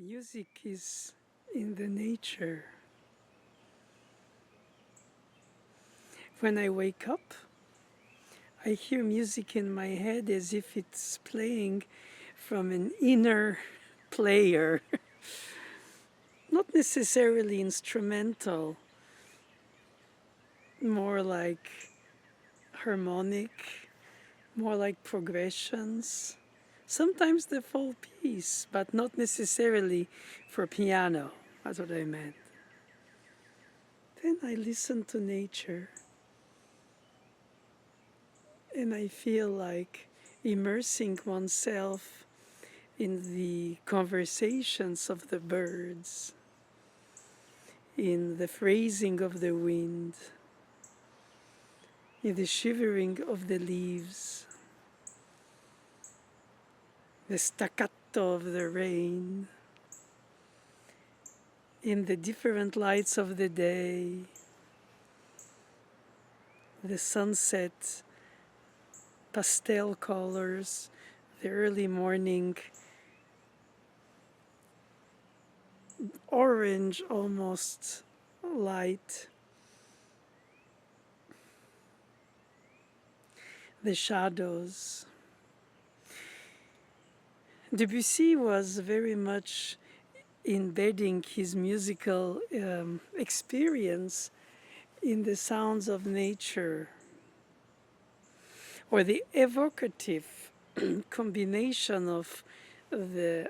Music is in the nature. When I wake up, I hear music in my head as if it's playing from an inner player, not necessarily instrumental, more like harmonic, more like progressions. Sometimes the full piece, but not necessarily for piano. That's what I meant. Then I listen to nature and I feel like immersing oneself in the conversations of the birds, in the phrasing of the wind, in the shivering of the leaves, the staccato of the rain, in the different lights of the day, the sunset, pastel colors, the early morning, orange almost light, the shadows. Debussy was very much embedding his musical experience in the sounds of nature, or the evocative combination of the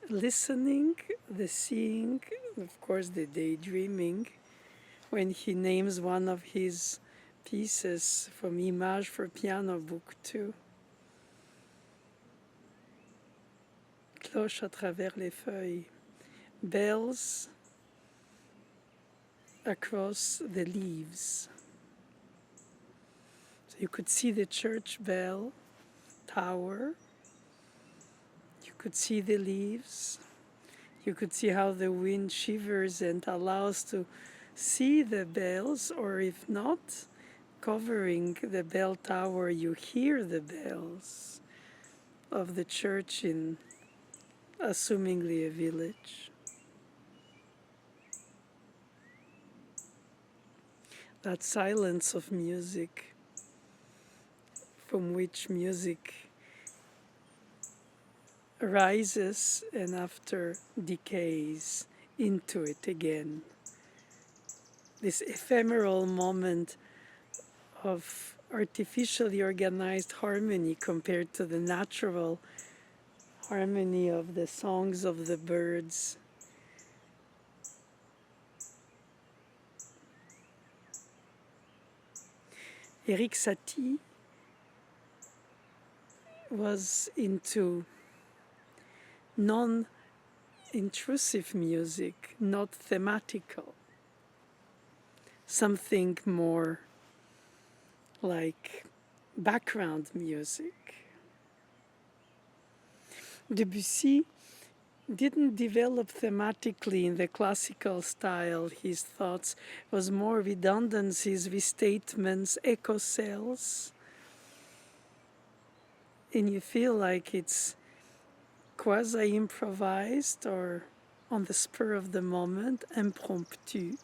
listening, the seeing, of course the daydreaming, when he names one of his pieces from Image for Piano Book 2, Cloche à travers les feuilles, bells across the leaves. So you could see the church bell tower, you could see the leaves, you could see how the wind shivers and allows to see the bells, or if not, covering the bell tower, you hear the bells of the church in assumingly a village. That silence of music, from which music arises and after decays into it again. This ephemeral moment of artificially organized harmony compared to the natural harmony of the songs of the birds. Erik Satie was into non-intrusive music, not thematical, something more like background music. Debussy didn't develop thematically in the classical style. His thoughts was more redundancies, restatements, echo cells. And you feel like it's quasi-improvised or on the spur of the moment, impromptu,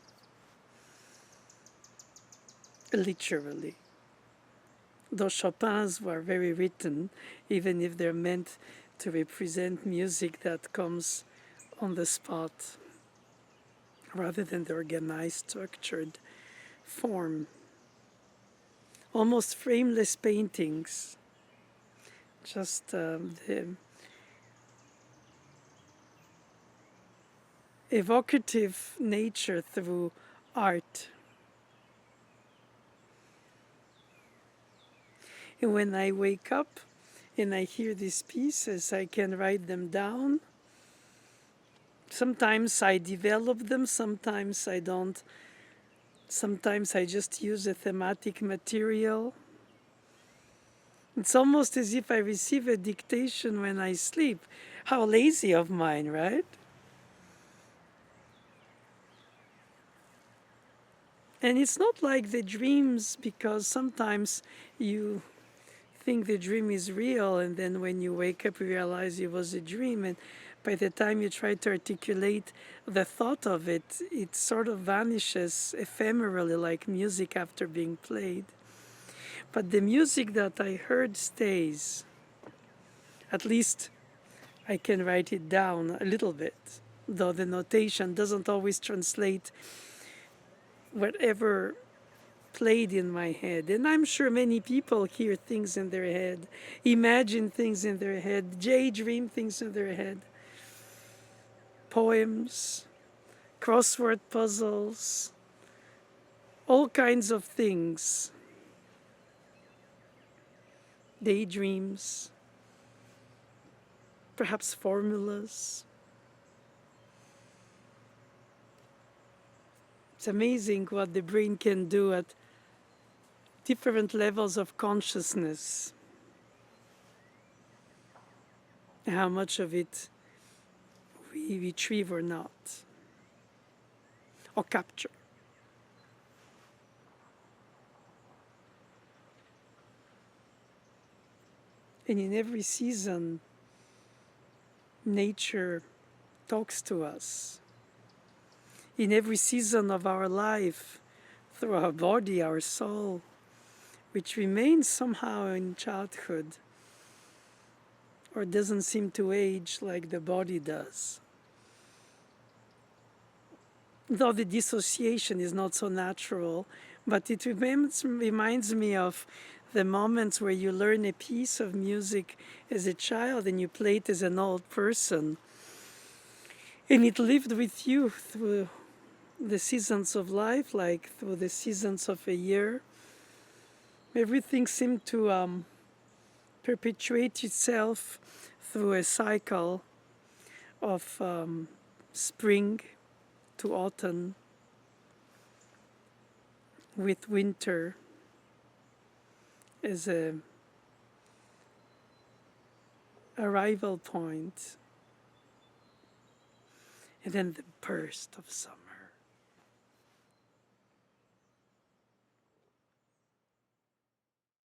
literally. Those Chopins were very written, even if they're meant to represent music that comes on the spot rather than the organized, structured form. Almost frameless paintings, just the evocative nature through art. And when I wake up and I hear these pieces, I can write them down. Sometimes I develop them, sometimes I don't. Sometimes I just use a thematic material. It's almost as if I receive a dictation when I sleep. How lazy of mine, right? And it's not like the dreams, because sometimes you think the dream is real and then when you wake up you realize it was a dream. By the time you try to articulate the thought of it, it sort of vanishes ephemerally like music after being played. But the music that I heard stays. At least I can write it down a little bit, though the notation doesn't always translate whatever played in my head. And I'm sure many people hear things in their head, imagine things in their head, daydream things in their head, poems, crossword puzzles, all kinds of things, daydreams, perhaps formulas. It's amazing what the brain can do at different levels of consciousness, and how much of it we retrieve or not, or capture. And in every season, nature talks to us. In every season of our life, through our body, our soul, which remains somehow in childhood, or doesn't seem to age like the body does. Though the dissociation is not so natural, but it reminds me of the moments where you learn a piece of music as a child and you play it as an old person. And it lived with you through the seasons of life, like through the seasons of a year. Everything seemed to perpetuate itself through a cycle of spring to autumn, with winter as a arrival point, and then the burst of summer.